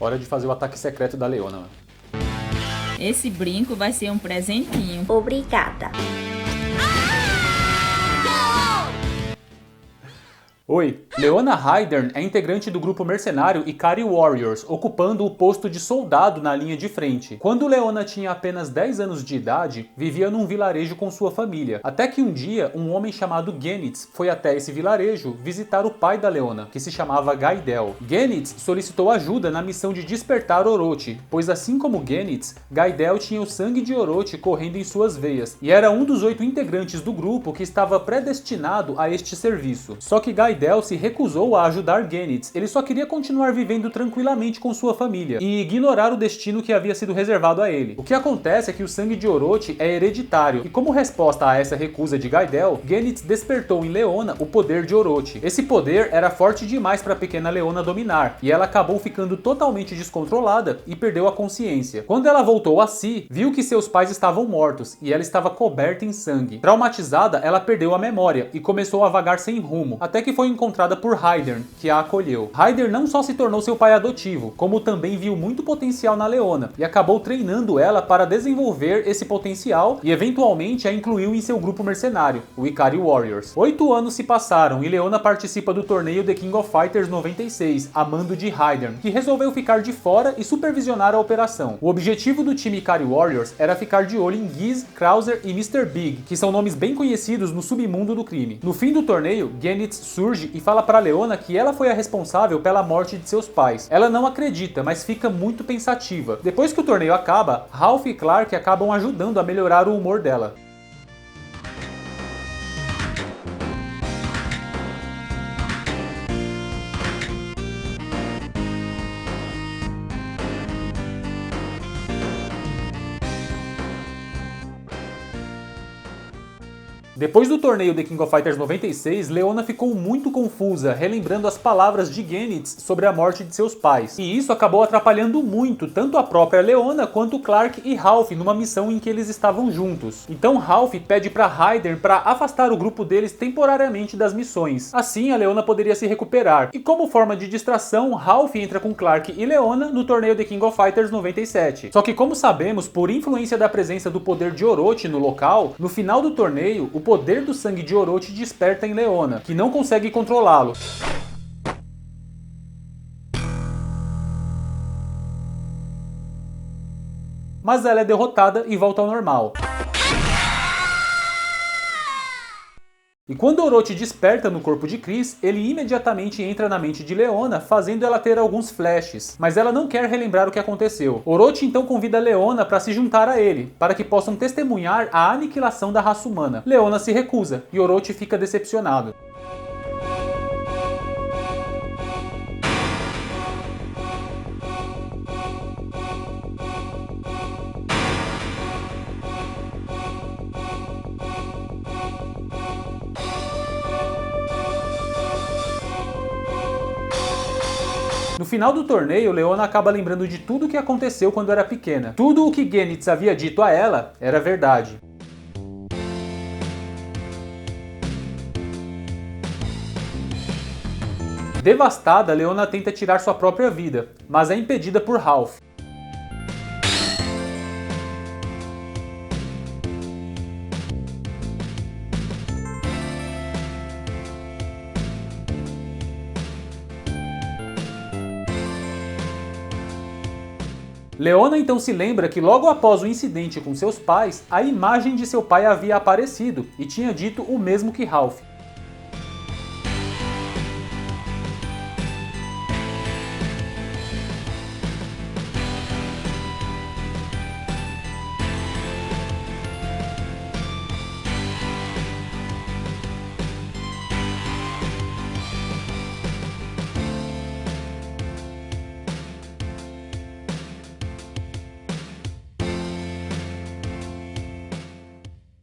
Hora de fazer o ataque secreto da Leona, mano. Esse brinco vai ser um presentinho. Obrigada. Oi, Leona Heidern é integrante do grupo mercenário Ikari Warriors, ocupando o posto de soldado na linha de frente. Quando Leona tinha apenas 10 anos de idade, vivia num vilarejo com sua família. Até que um dia, um homem chamado Genitz foi até esse vilarejo visitar o pai da Leona, que se chamava Gaidel. Genitz solicitou ajuda na missão de despertar Orochi, pois assim como Genitz, Gaidel tinha o sangue de Orochi correndo em suas veias, e era um dos 8 integrantes do grupo que estava predestinado a este serviço. Só que Gaidel se recusou a ajudar Genitz, ele só queria continuar vivendo tranquilamente com sua família e ignorar o destino que havia sido reservado a ele. O que acontece é que o sangue de Orochi é hereditário, e como resposta a essa recusa de Gaidel, Genitz despertou em Leona o poder de Orochi. Esse poder era forte demais para a pequena Leona dominar, e ela acabou ficando totalmente descontrolada e perdeu a consciência. Quando ela voltou a si, viu que seus pais estavam mortos, e ela estava coberta em sangue. Traumatizada, ela perdeu a memória e começou a vagar sem rumo, até que foi encontrada por Heidern, que a acolheu. Heidern não só se tornou seu pai adotivo, como também viu muito potencial na Leona e acabou treinando ela para desenvolver esse potencial e eventualmente a incluiu em seu grupo mercenário, o Ikari Warriors. 8 anos se passaram e Leona participa do torneio The King of Fighters 96, a mando de Heidern, que resolveu ficar de fora e supervisionar a operação. O objetivo do time Ikari Warriors era ficar de olho em Giz, Krauser e Mr. Big, que são nomes bem conhecidos no submundo do crime. No fim do torneio, Genitz surge e fala para Leona que ela foi a responsável pela morte de seus pais. Ela não acredita, mas fica muito pensativa. Depois que o torneio acaba, Ralph e Clark acabam ajudando a melhorar o humor dela. Depois do torneio The King of Fighters 96, Leona ficou muito confusa, relembrando as palavras de Genitz sobre a morte de seus pais. E isso acabou atrapalhando muito tanto a própria Leona quanto Clark e Ralph numa missão em que eles estavam juntos. Então Ralph pede para Heidern para afastar o grupo deles temporariamente das missões. Assim a Leona poderia se recuperar. E como forma de distração, Ralph entra com Clark e Leona no torneio The King of Fighters 97. Só que como sabemos, por influência da presença do poder de Orochi no local, no final do torneio, o poder do sangue de Orochi desperta em Leona, que não consegue controlá-lo. Mas ela é derrotada e volta ao normal. E quando Orochi desperta no corpo de Chris, ele imediatamente entra na mente de Leona, fazendo ela ter alguns flashes, mas ela não quer relembrar o que aconteceu. Orochi então convida Leona para se juntar a ele, para que possam testemunhar a aniquilação da raça humana. Leona se recusa, e Orochi fica decepcionado. No final do torneio, Leona acaba lembrando de tudo o que aconteceu quando era pequena. Tudo o que Genitz havia dito a ela era verdade. Devastada, Leona tenta tirar sua própria vida, mas é impedida por Ralph. Leona então se lembra que logo após o incidente com seus pais, a imagem de seu pai havia aparecido e tinha dito o mesmo que Ralph.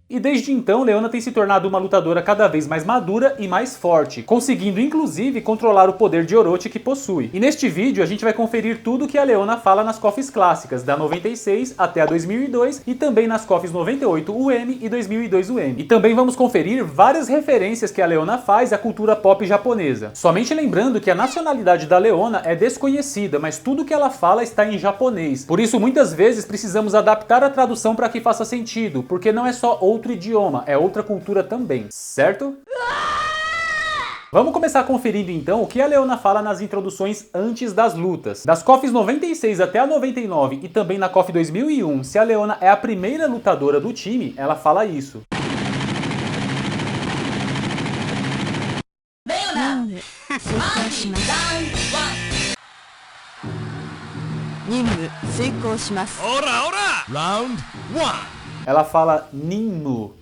E E desde então, Leona tem se tornado uma lutadora cada vez mais madura e mais forte, conseguindo inclusive controlar o poder de Orochi que possui. E neste vídeo a gente vai conferir tudo que a Leona fala nas KOFs clássicas, da 96 até a 2002, e também nas KOFs 98 UM e 2002 UM. E também vamos conferir várias referências que a Leona faz à cultura pop japonesa. Somente lembrando que a nacionalidade da Leona é desconhecida, mas tudo que ela fala está em japonês. Por isso, muitas vezes precisamos adaptar a tradução para que faça sentido, porque não é só outro idioma, é outra cultura também, certo? Vamos começar conferindo então o que a Leona fala nas introduções antes das lutas. Das KOFs 96 até a 99 e também na KOF 2001, se a Leona é a primeira lutadora do time, ela fala isso. Ela fala Ninmu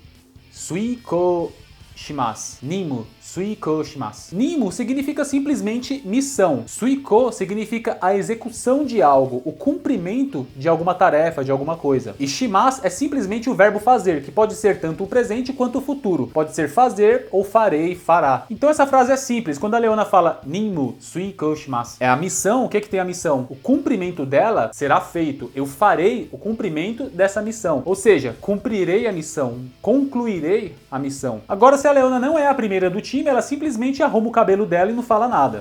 Suiko Shimasu. Ninmu Suiko Shimasu. Ninmu significa simplesmente missão. Suiko significa a execução de algo, o cumprimento de alguma tarefa, de alguma coisa. E Shimasu é simplesmente o verbo fazer, que pode ser tanto o presente quanto o futuro. Pode ser fazer ou farei, fará. Então essa frase é simples. Quando a Leona fala Ninmu Suiko Shimasu, é a missão. O que tem a missão? O cumprimento dela será feito. Eu farei o cumprimento dessa missão. Ou seja, cumprirei a missão, concluirei a missão. Agora, se a Leona não é a primeira do time, ela simplesmente arruma o cabelo dela e não fala nada.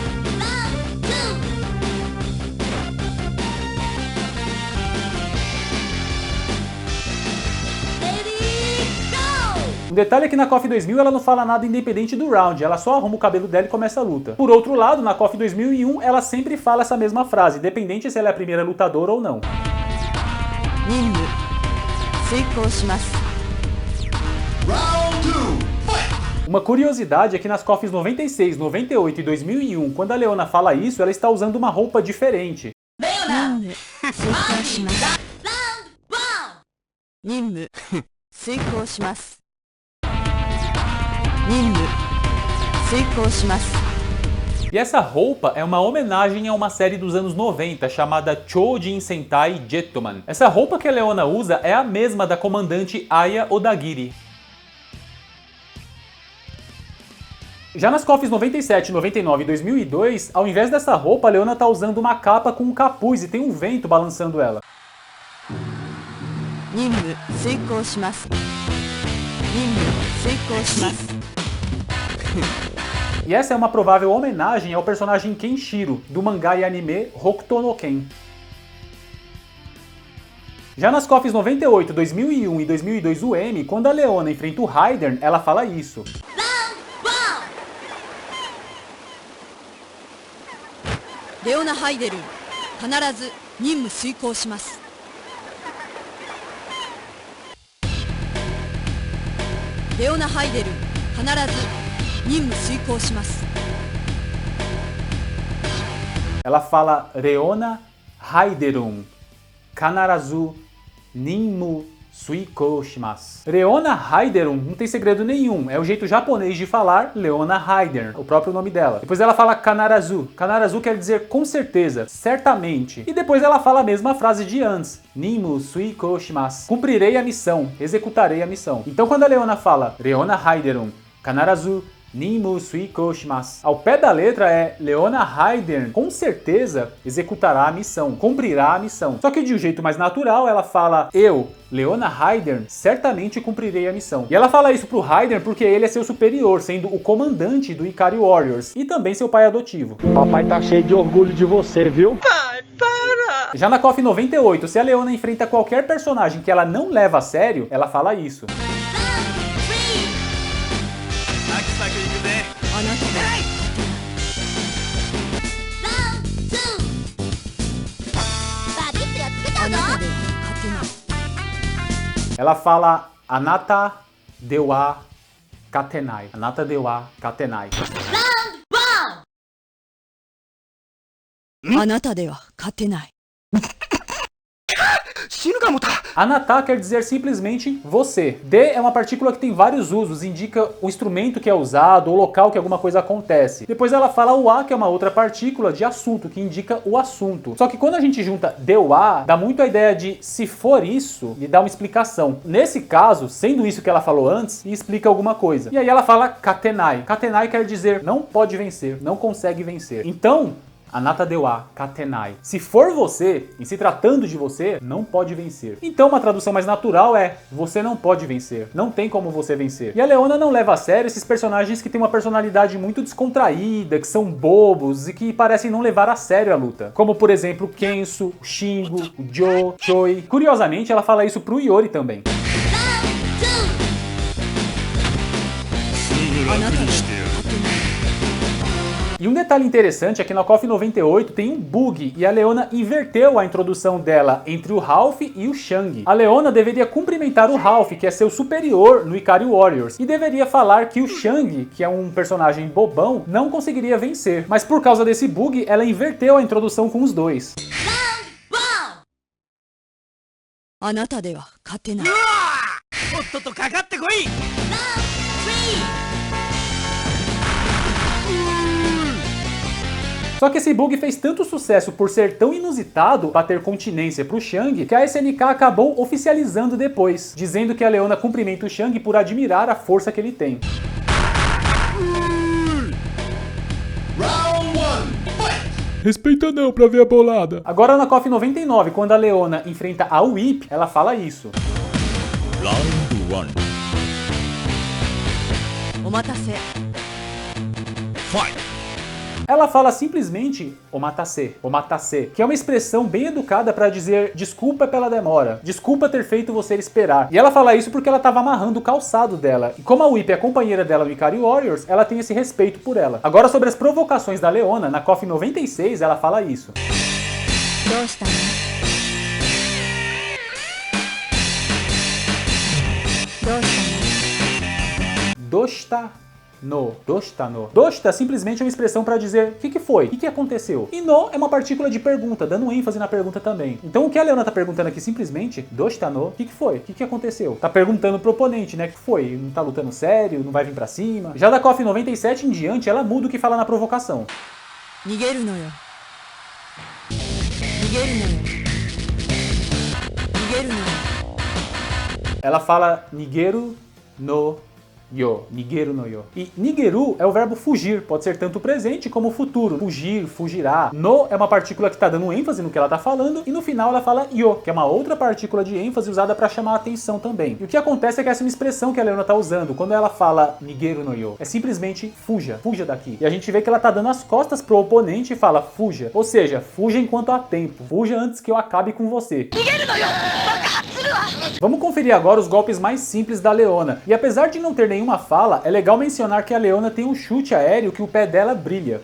Um detalhe é que na KOF 2000 ela não fala nada independente do round, ela só arruma o cabelo dela e começa a luta. Por outro lado, na KOF 2001 ela sempre fala essa mesma frase, independente se ela é a primeira lutadora ou não. Uma curiosidade é que nas KOFs 96, 98 e 2001, quando a Leona fala isso, ela está usando uma roupa diferente. E essa roupa é uma homenagem a uma série dos anos 90 chamada Chojin Sentai Jetman. Essa roupa que a Leona usa é a mesma da comandante Aya Odagiri. Já nas KOFs 97, 99 e 2002, ao invés dessa roupa, a Leona tá usando uma capa com um capuz e tem um vento balançando ela. E essa é uma provável homenagem ao personagem Kenshiro, do mangá e anime Hokuto no Ken. Já nas KOFs 98, 2001 e 2002 UM, quando a Leona enfrenta o Raiden, ela fala isso. Leona Haideru, kanarazu ninmu suikou shimasu. Leona Haideru, kanarazu ninmu suikou shimasu. Ela fala Leona Haiderun, kanarazu ninmu suikou shimasu. Leona Haiderun não tem segredo nenhum, é o jeito japonês de falar Leona Haider, o próprio nome dela. Depois ela fala kanarazu. Kanarazu quer dizer com certeza, certamente. E depois ela fala a mesma frase de antes, ninmu suikou shimasu. Cumprirei a missão, executarei a missão. Então quando a Leona fala Leona Haiderun, kanarazu ninmu suikou shimasu, ao pé da letra é Leona Haider com certeza executará a missão, cumprirá a missão. Só que de um jeito mais natural ela fala eu, Leona Haider, certamente cumprirei a missão. E ela fala isso pro Haider porque ele é seu superior, sendo o comandante do Ikari Warriors e também seu pai adotivo. Papai tá cheio de orgulho de você, viu? Pai, para! Já na KOF 98, se a Leona enfrenta qualquer personagem que ela não leva a sério, ela fala isso. Ela fala Anata de wa katenai. Anata de wa katenai. Anata de wa katenai. Anata quer dizer simplesmente você. De é uma partícula que tem vários usos, indica o instrumento que é usado, o local que alguma coisa acontece. Depois ela fala o a, que é uma outra partícula de assunto, que indica o assunto. Só que quando a gente junta de o a, dá muito a ideia de se for isso, e dá uma explicação. Nesse caso, sendo isso que ela falou antes, explica alguma coisa. E aí ela fala katenai. Katenai quer dizer não pode vencer, não consegue vencer. Então, anata de wa katenai. Se for você, e se tratando de você, não pode vencer. Então uma tradução mais natural é você não pode vencer, não tem como você vencer. E a Leona não leva a sério esses personagens que têm uma personalidade muito descontraída, que são bobos e que parecem não levar a sério a luta. Como por exemplo o Kensu, o Shingo, o Joe, Choi. Curiosamente ela fala isso pro Iori também. E um detalhe interessante é que na KOF 98 tem um bug e a Leona inverteu a introdução dela entre o Ralph e o Shang. A Leona deveria cumprimentar o Ralph, que é seu superior no Ikari Warriors, e deveria falar que o Shang, que é um personagem bobão, não conseguiria vencer. Mas por causa desse bug, ela inverteu a introdução com os dois. Só que esse bug fez tanto sucesso por ser tão inusitado bater continência pro Shang, que a SNK acabou oficializando depois, dizendo que a Leona cumprimenta o Shang por admirar a força que ele tem. Respeita não pra ver a bolada. Agora na KOF 99, quando a Leona enfrenta a Whip, ela fala isso. Round 1. Omatase. Fight. Ela fala simplesmente omatase, omatase, que é uma expressão bem educada para dizer desculpa pela demora, desculpa ter feito você esperar. E ela fala isso porque ela estava amarrando o calçado dela. E como a Whip é a companheira dela no Ikari Warriors, ela tem esse respeito por ela. Agora sobre as provocações da Leona, na KOF 96 ela fala isso. Dosta no. Dosta no. Dosta simplesmente é uma expressão para dizer o que foi, o que aconteceu. E no é uma partícula de pergunta, dando ênfase na pergunta também. Então o que a Leona tá perguntando aqui simplesmente, dosta no, o que foi, o que aconteceu? Tá perguntando pro oponente, né, o que foi? Não tá lutando sério, não vai vir pra cima? Já da KOF 97 em diante, ela muda o que fala na provocação. Nigeru no yo. Nigeru no yo. Nigeru no yo. Ela fala nigeru no yo, nigeru no yo. E nigeru é o verbo fugir, pode ser tanto presente como futuro. Fugir, fugirá. No é uma partícula que está dando ênfase no que ela está falando, e no final ela fala yo, que é uma outra partícula de ênfase usada para chamar a atenção também. E o que acontece é que essa é uma expressão que a Leona está usando. Quando ela fala nigeru no yo, é simplesmente fuja, fuja daqui. E a gente vê que ela está dando as costas pro oponente e fala fuja. Ou seja, fuja enquanto há tempo. Fuja antes que eu acabe com você. Nigeru no yo! Vamos conferir agora os golpes mais simples da Leona. E apesar de não ter nenhuma fala, é legal mencionar que a Leona tem um chute aéreo que o pé dela brilha.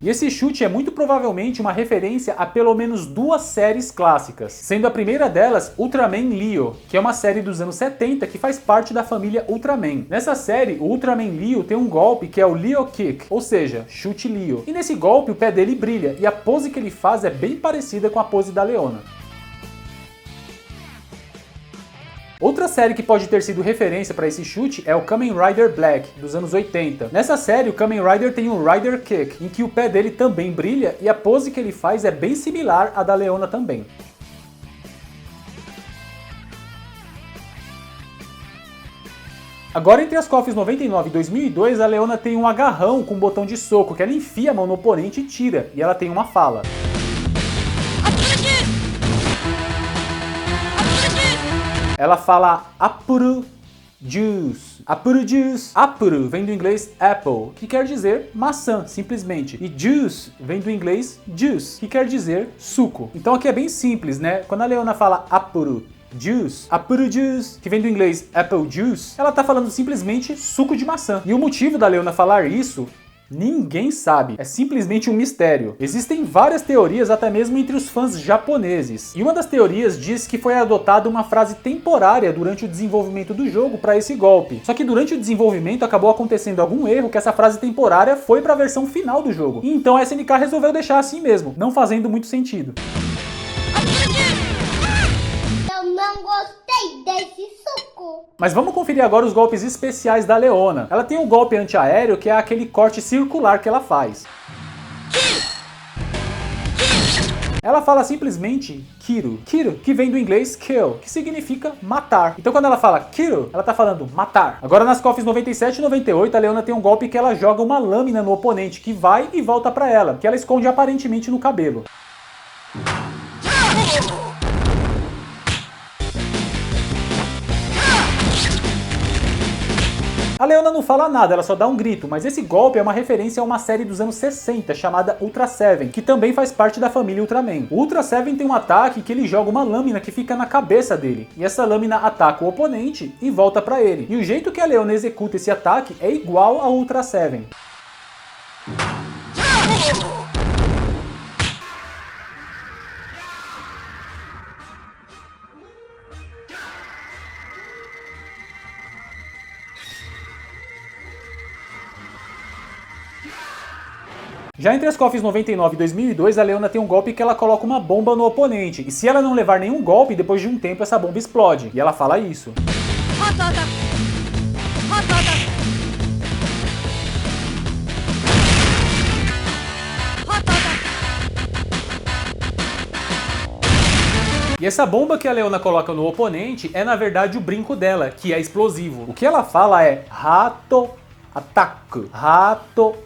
E esse chute é muito provavelmente uma referência a pelo menos duas séries clássicas, sendo a primeira delas Ultraman Leo, que é uma série dos anos 70 que faz parte da família Ultraman. Nessa série, o Ultraman Leo tem um golpe que é o Leo Kick, ou seja, chute Leo. E nesse golpe o pé dele brilha, e a pose que ele faz é bem parecida com a pose da Leona. Outra série que pode ter sido referência para esse chute é o Kamen Rider Black, dos anos 80. Nessa série, o Kamen Rider tem um Rider Kick, em que o pé dele também brilha e a pose que ele faz é bem similar à da Leona também. Agora, entre as KOFs 99 e 2002, a Leona tem um agarrão com um botão de soco, que ela enfia a mão no oponente e tira, e ela tem uma fala. Ela fala apuru juice. Apuru juice. Apuru vem do inglês apple, que quer dizer maçã, simplesmente. E juice vem do inglês juice, que quer dizer suco. Então aqui é bem simples, né? Quando a Leona fala apuru juice, apuru juice, que vem do inglês apple juice, ela tá falando simplesmente suco de maçã. E o motivo da Leona falar isso Ninguém sabe, é simplesmente um mistério. Existem várias teorias, até mesmo entre os fãs japoneses. E uma das teorias diz que foi adotada uma frase temporária durante o desenvolvimento do jogo para esse golpe. Só que durante o desenvolvimento acabou acontecendo algum erro que essa frase temporária foi para a versão final do jogo. E então a SNK resolveu deixar assim mesmo, não fazendo muito sentido. Eu não gostei desse suco. Mas vamos conferir agora os golpes especiais da Leona. Ela tem um golpe antiaéreo que é aquele corte circular que ela faz. Ela fala simplesmente Kiru. Kiru, que vem do inglês kill, que significa matar. Então quando ela fala Kiru, ela tá falando matar. Agora nas KOFs 97 e 98, a Leona tem um golpe que ela joga uma lâmina no oponente, que vai e volta pra ela, que ela esconde aparentemente no cabelo. A Leona não fala nada, ela só dá um grito, mas esse golpe é uma referência a uma série dos anos 60 chamada Ultra Seven, que também faz parte da família Ultraman. O Ultra Seven tem um ataque que ele joga uma lâmina que fica na cabeça dele, e essa lâmina ataca o oponente e volta pra ele. E o jeito que a Leona executa esse ataque é igual ao Ultra Seven. Já entre as KOFs 99 e 2002, a Leona tem um golpe que ela coloca uma bomba no oponente, e se ela não levar nenhum golpe, depois de um tempo essa bomba explode, e ela fala isso. E essa bomba que a Leona coloca no oponente é na verdade o brinco dela, que é explosivo. O que ela fala é Rato Ataque. Rato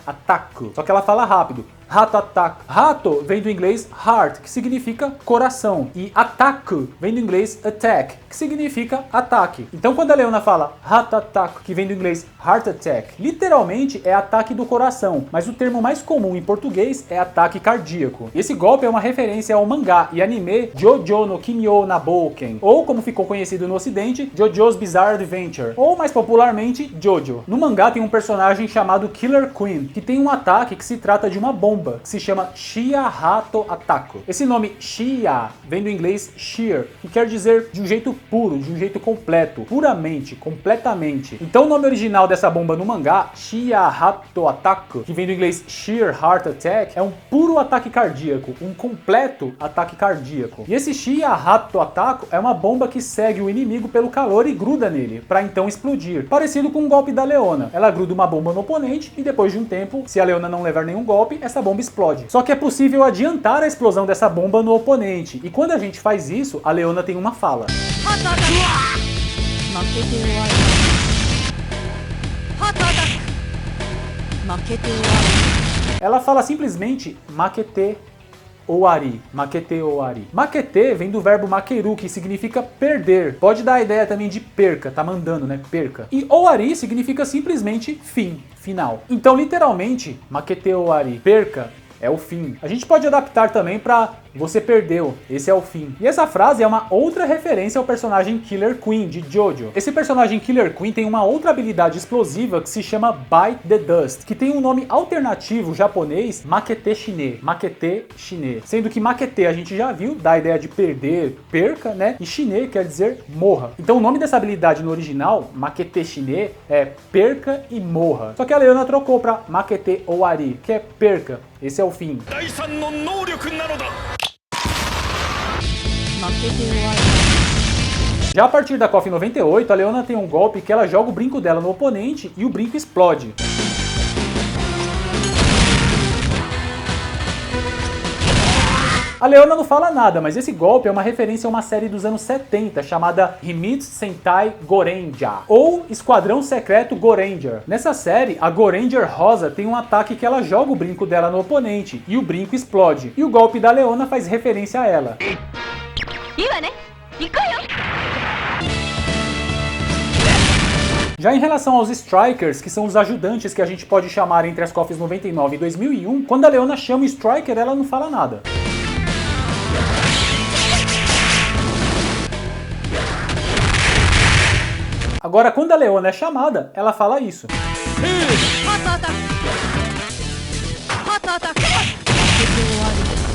Ataque. Só que ela fala rápido. Rato Ataque. Rato vem do inglês heart, que significa coração. E ataque vem do inglês attack, que significa ataque. Então quando a Leona fala Rato Ataque, que vem do inglês heart attack, literalmente é ataque do coração. Mas o termo mais comum em português é ataque cardíaco. E esse golpe é uma referência ao mangá e anime Jojo no Kimyo Nabouken, ou como ficou conhecido no ocidente, Jojo's Bizarre Adventure, ou mais popularmente Jojo. No mangá tem um personagem chamado Killer Queen, que tem um ataque que se trata de uma bomba, que se chama Shia Rato Ataque. Esse nome Shia vem do inglês sheer, que quer dizer de um jeito puro, de um jeito completo, puramente, completamente. Então o nome original dessa bomba no mangá, Shia Rato Ataque, que vem do inglês Sheer Heart Attack, é um puro ataque cardíaco, um completo ataque cardíaco. E esse Shia Rato Ataque é uma bomba que segue o inimigo pelo calor e gruda nele, para então explodir. Parecido com um golpe da Leona. Ela gruda uma bomba no oponente e depois de um tempo, se a Leona não levar nenhum golpe, essa bomba explode. Só que é possível adiantar a explosão dessa bomba no oponente. E quando a gente faz isso, a Leona tem uma fala. Ela fala simplesmente Makete Owari. Makete Owari. Makete vem do verbo makeru, que significa perder. Pode dar a ideia também de perca, tá mandando, né? Perca. E Owari significa simplesmente fim, final. Então, literalmente, Makete Owari, perca, é o fim. A gente pode adaptar também para você perdeu, esse é o fim. E essa frase é uma outra referência ao personagem Killer Queen de Jojo. Esse personagem Killer Queen tem uma outra habilidade explosiva que se chama Bite the Dust, que tem um nome alternativo japonês, Makete Shine. Makete Shine. Sendo que Makete a gente já viu, dá a ideia de perder, perca, né? E Shine quer dizer morra. Então o nome dessa habilidade no original, Makete Shine, é perca e morra. Só que a Leona trocou para Makete Owari, que é perca, esse é o fim. Já a partir da KOF 98, a Leona tem um golpe que ela joga o brinco dela no oponente e o brinco explode. A Leona não fala nada, mas esse golpe é uma referência a uma série dos anos 70 chamada Himitsu Sentai Gorenja, ou Esquadrão Secreto Goranger. Nessa série, a Goranger rosa tem um ataque que ela joga o brinco dela no oponente e o brinco explode. E o golpe da Leona faz referência a ela. Já em relação aos Strikers, que são os ajudantes que a gente pode chamar entre as KOFs 99 e 2001, quando a Leona chama o Striker, ela não fala nada. Agora, quando a Leona é chamada, ela fala isso.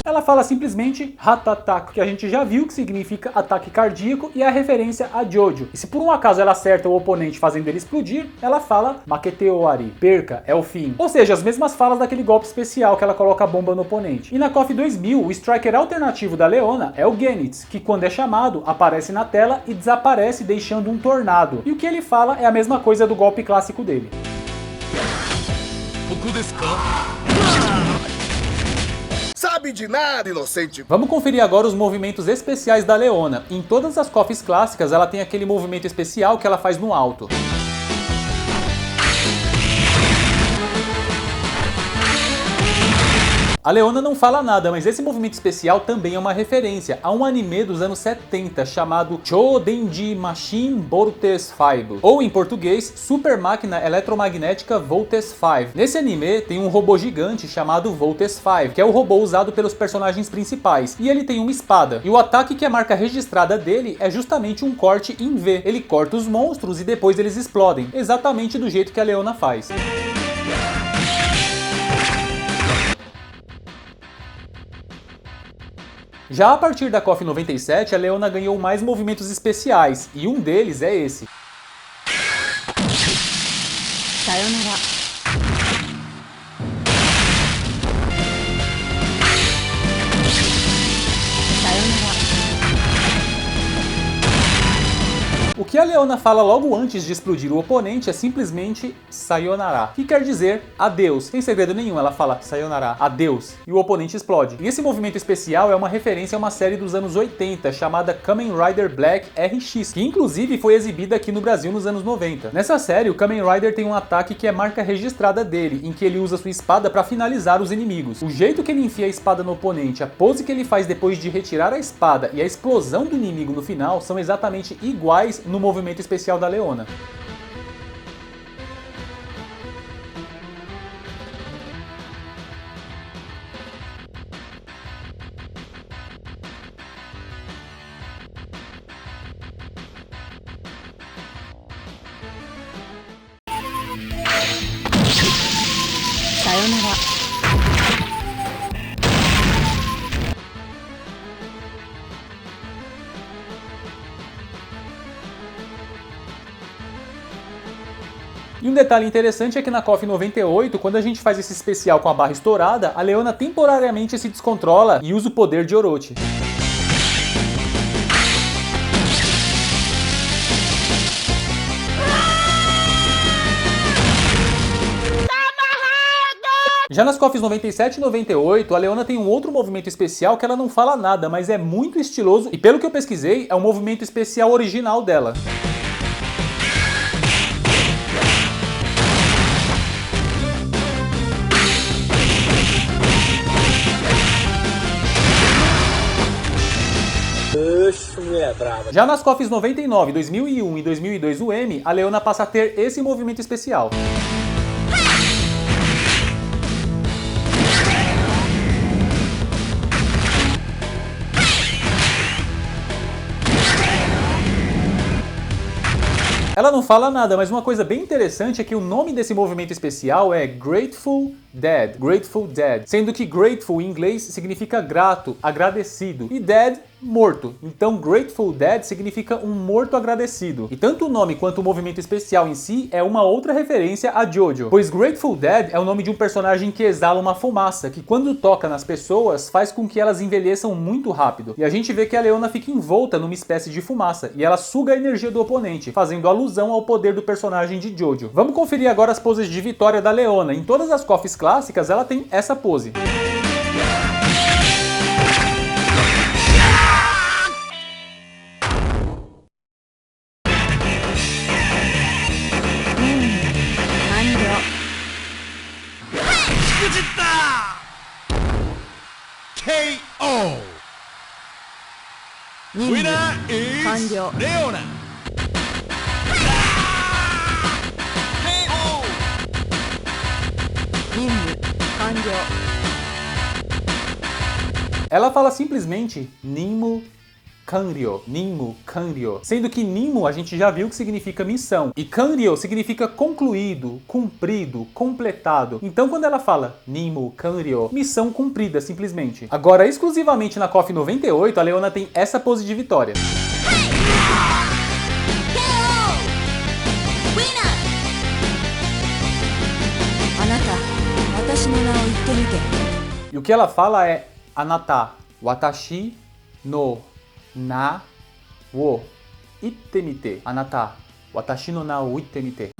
Ela fala simplesmente Hatataku, que a gente já viu que significa ataque cardíaco e é a referência a Jojo. E se por um acaso ela acerta o oponente fazendo ele explodir, ela fala Makete-owari, perca, é o fim. Ou seja, as mesmas falas daquele golpe especial que ela coloca a bomba no oponente. E na KOF 2000, o striker alternativo da Leona é o Genitz, que quando é chamado, aparece na tela e desaparece deixando um tornado. E o que ele fala é a mesma coisa do golpe clássico dele. Sabe de nada, inocente. Vamos conferir agora os movimentos especiais da Leona. Em todas as KOFs clássicas, ela tem aquele movimento especial que ela faz no alto. A Leona não fala nada, mas esse movimento especial também é uma referência a um anime dos anos 70 chamado Chōdenji Machine Voltes 5, ou em português, Super Máquina Eletromagnética Voltes 5. Nesse anime tem um robô gigante chamado Voltes 5, que é o robô usado pelos personagens principais, e ele tem uma espada, e o ataque que é a marca registrada dele é justamente um corte em V. Ele corta os monstros e depois eles explodem, exatamente do jeito que a Leona faz. Já a partir da KOF 97, a Leona ganhou mais movimentos especiais, e um deles é esse. Sayonara. Sayonara. O que a Leona fala logo antes de explodir o oponente é simplesmente Sayonara, que quer dizer adeus. Sem segredo nenhum, ela fala Sayonara, adeus, e o oponente explode. E esse movimento especial é uma referência a uma série dos anos 80 chamada Kamen Rider Black RX, que inclusive foi exibida aqui no Brasil nos anos 90. Nessa série, o Kamen Rider tem um ataque que é marca registrada dele, em que ele usa sua espada para finalizar os inimigos. O jeito que ele enfia a espada no oponente, a pose que ele faz depois de retirar a espada e a explosão do inimigo no final são exatamente iguais no movimento especial da Leona. Sayonara. E um detalhe interessante é que na KOF 98, quando a gente faz esse especial com a barra estourada, a Leona temporariamente se descontrola e usa o poder de Orochi. Já nas KOFs 97 e 98, a Leona tem um outro movimento especial que ela não fala nada, mas é muito estiloso e pelo que eu pesquisei, é o movimento especial original dela. Já nas KOFs 99, 2001 e 2002 UM, a Leona passa a ter esse movimento especial. Ela não fala nada, mas uma coisa bem interessante é que o nome desse movimento especial é Grateful Dead, sendo que grateful em inglês significa grato, agradecido, e dead, morto. Então Grateful Dead significa um morto agradecido. E tanto o nome quanto o movimento especial em si é uma outra referência a Jojo, pois Grateful Dead é o nome de um personagem que exala uma fumaça, que quando toca nas pessoas faz com que elas envelheçam muito rápido. E a gente vê que a Leona fica envolta numa espécie de fumaça, e ela suga a energia do oponente, fazendo alusão ao poder do personagem de Jojo. Vamos conferir agora as poses de vitória da Leona. Em todas as KOFs clássicas ela tem essa pose. KO. Winner is Leona. KO. Ela fala simplesmente Nimmo kanryo, nimmu kanryo. Sendo que nimmu a gente já viu que significa missão. E kanryo significa concluído, cumprido, completado. Então quando ela fala nimmu kanryo, missão cumprida, simplesmente. Agora, exclusivamente na KOF 98, a Leona tem essa pose de vitória. E o que ela fala é anata, watashi no na wo ittemite. Anata, watashi no na wo ittemite.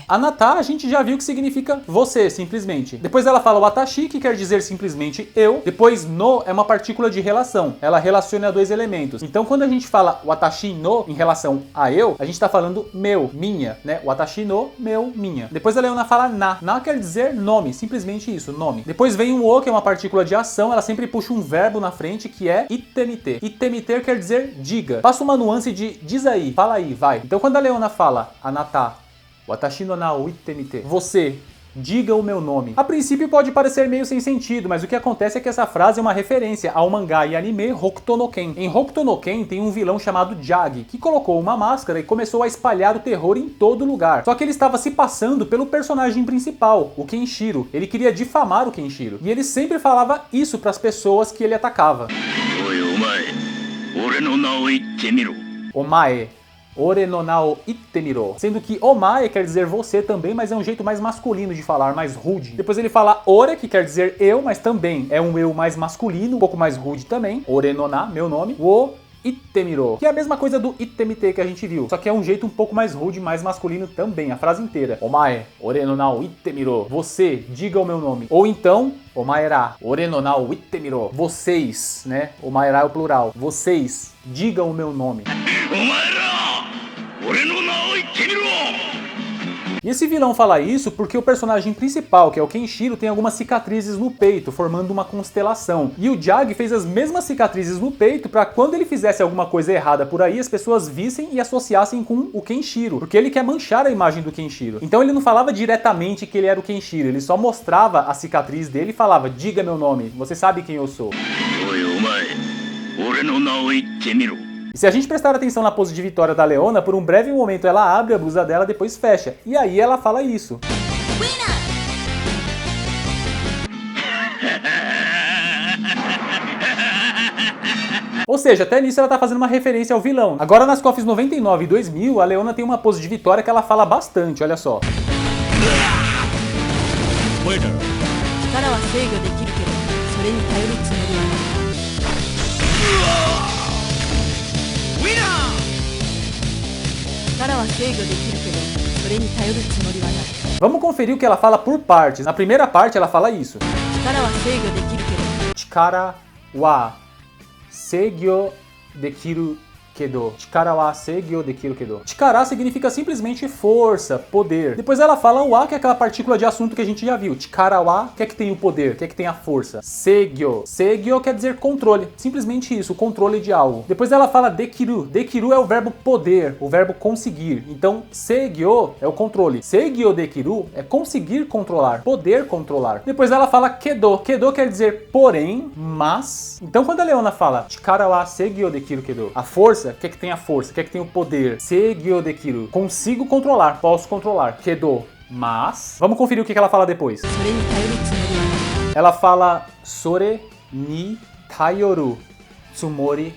Anata, a gente já viu que significa você, simplesmente. Depois ela fala watashi, que quer dizer simplesmente eu. Depois no é uma partícula de relação. Ela relaciona dois elementos. Então quando a gente fala watashi no em relação a eu, a gente está falando meu, minha, né? Watashi no, meu, minha. Depois a Leona fala na. Na quer dizer nome, simplesmente isso, nome. Depois vem o o, que é uma partícula de ação. Ela sempre puxa um verbo na frente, que é ittemite. Ittemite quer dizer diga. Passa uma nuance de diz aí, fala aí, vai. Então quando a Leona fala anata, watashi no na wo ittemite, você, diga o meu nome. A princípio pode parecer meio sem sentido, mas o que acontece é que essa frase é uma referência ao mangá e anime Hokuto no Ken. Em Hokuto no Ken tem um vilão chamado Jag, que colocou uma máscara e começou a espalhar o terror em todo lugar. Só que ele estava se passando pelo personagem principal, o Kenshiro. Ele queria difamar o Kenshiro. E ele sempre falava isso para as pessoas que ele atacava. Omae, ore no nao ittemiro. Sendo que omae quer dizer você também, mas é um jeito mais masculino de falar, mais rude. Depois ele fala ore, que quer dizer eu, mas também é um eu mais masculino, um pouco mais rude também. Ore no na, meu nome. Wo ittemiro, que é a mesma coisa do ittemite que a gente viu, só que é um jeito um pouco mais rude, mais masculino também, a frase inteira. Omae, ore no nao ittemiro. Você, diga o meu nome. Ou então, omaera, ore no nao ittemiro. Vocês, né? Omaera é o plural. Vocês, digam o meu nome. E esse vilão fala isso porque o personagem principal, que é o Kenshiro, tem algumas cicatrizes no peito, formando uma constelação. E o Jag fez as mesmas cicatrizes no peito para quando ele fizesse alguma coisa errada por aí, as pessoas vissem e associassem com o Kenshiro, porque ele quer manchar a imagem do Kenshiro. Então ele não falava diretamente que ele era o Kenshiro, ele só mostrava a cicatriz dele e falava, diga meu nome, você sabe quem eu sou. E se a gente prestar atenção na pose de vitória da Leona, por um breve momento ela abre a blusa dela, depois fecha. E aí ela fala isso. Ou seja, até nisso ela tá fazendo uma referência ao vilão. Agora nas KOFs 99 e 2000, a Leona tem uma pose de vitória que ela fala bastante, olha só. Vamos conferir o que ela fala por partes. Na primeira parte ela fala isso. Chikara wa seigyo dekiru kedo. Chikara wa seigyo dekiru kedo. Chikara significa simplesmente força, poder. Depois ela fala o wa, que é aquela partícula de assunto que a gente já viu. Chikara wa, que é que tem o poder, que é que tem a força. Seigyo. Seigyo quer dizer controle. Simplesmente isso, o controle de algo. Depois ela fala dekiru. Dekiru é o verbo poder, o verbo conseguir. Então, seigyo é o controle. Seigyo dekiru é conseguir controlar, poder controlar. Depois ela fala kedo. Kedo quer dizer porém, mas. Então quando a Leona fala chikara wa seigyo dekiru kedo, a força, que é que tem a força, que é que tem o poder. Seigyo dekiru, consigo controlar, posso controlar. Kedo, mas. Vamos conferir o que ela fala depois. Ela fala sore ni tayoru tsumori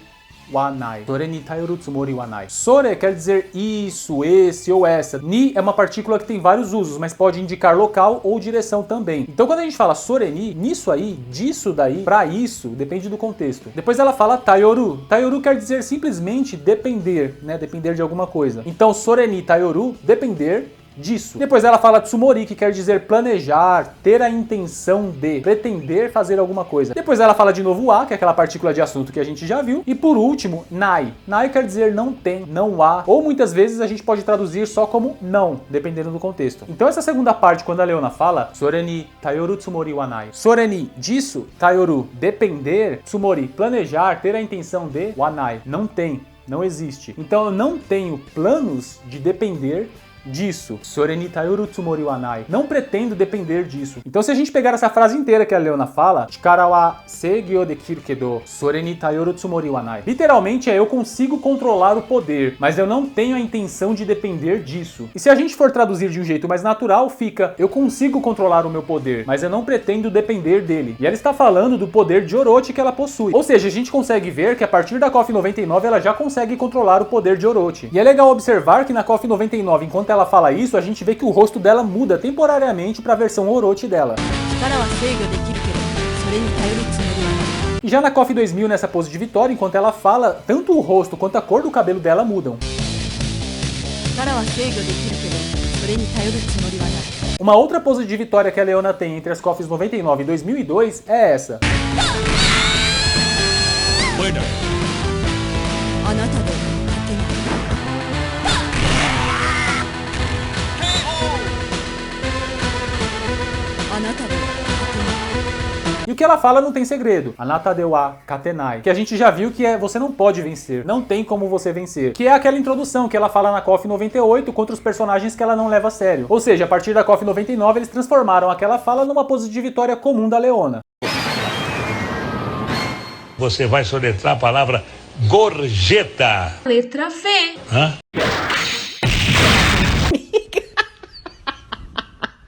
wa nai. Sore ni tayoru tsumori wa nai. Sore quer dizer isso, esse ou essa. Ni é uma partícula que tem vários usos, mas pode indicar local ou direção também. Então quando a gente fala sore ni, nisso aí, disso daí, pra isso, depende do contexto. Depois ela fala tayoru. Tayoru quer dizer simplesmente depender, né? Depender de alguma coisa. Então sore ni tayoru, depender disso. Depois ela fala tsumori, que quer dizer planejar, ter a intenção de, pretender fazer alguma coisa. Depois ela fala de novo a, que é aquela partícula de assunto que a gente já viu. E por último, nai. Nai quer dizer não tem, não há. Ou muitas vezes a gente pode traduzir só como não, dependendo do contexto. Então essa segunda parte, quando a Leona fala sore ni tayoru tsumori wa nai. Sore ni, disso, tayoru, depender, tsumori, planejar, ter a intenção de, wa nai, não tem, não existe. Então eu não tenho planos de depender disso. Sore ni taioru tsumori wa nai. Não pretendo depender disso. Então se a gente pegar essa frase inteira que a Leona fala, Chikara wa seigi o dekiru kedo, sore ni taioru tsumori wa nai. Literalmente é eu consigo controlar o poder, mas eu não tenho a intenção de depender disso. E se a gente for traduzir de um jeito mais natural, fica eu consigo controlar o meu poder, mas eu não pretendo depender dele. E ela está falando do poder de Orochi que ela possui. Ou seja, a gente consegue ver que a partir da KOF 99 ela já consegue controlar o poder de Orochi. E é legal observar que na KOF 99, enquanto ela fala isso, a gente vê que o rosto dela muda temporariamente para a versão Orochi dela. E já na KOF 2000, nessa pose de vitória, enquanto ela fala, tanto o rosto quanto a cor do cabelo dela mudam. Uma outra pose de vitória que a Leona tem entre as KOFs 99 e 2002 é essa. Winner. E o que ela fala não tem segredo. Anata de wa katenai. Que a gente já viu que é você não pode vencer. Não tem como você vencer. Que é aquela introdução que ela fala na KOF 98 contra os personagens que ela não leva a sério. Ou seja, a partir da KOF 99 eles transformaram aquela fala numa pose de vitória comum da Leona. Você vai soletrar a palavra gorjeta. Letra V. Hã?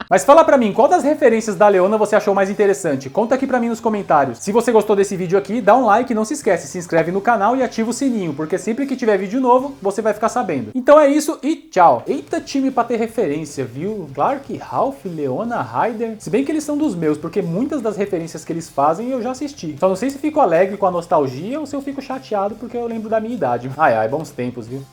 Mas fala pra mim, qual das referências da Leona você achou mais interessante? Conta aqui pra mim nos comentários. Se você gostou desse vídeo aqui, dá um like, não se esquece, se inscreve no canal e ativa o sininho, porque sempre que tiver vídeo novo, você vai ficar sabendo. Então é isso e tchau! Eita time pra ter referência, viu? Clark, Ralph, Leona, Ryder... Se bem que eles são dos meus, porque muitas das referências que eles fazem eu já assisti. Só não sei se fico alegre com a nostalgia ou se eu fico chateado porque eu lembro da minha idade. Ai, ai, bons tempos, viu?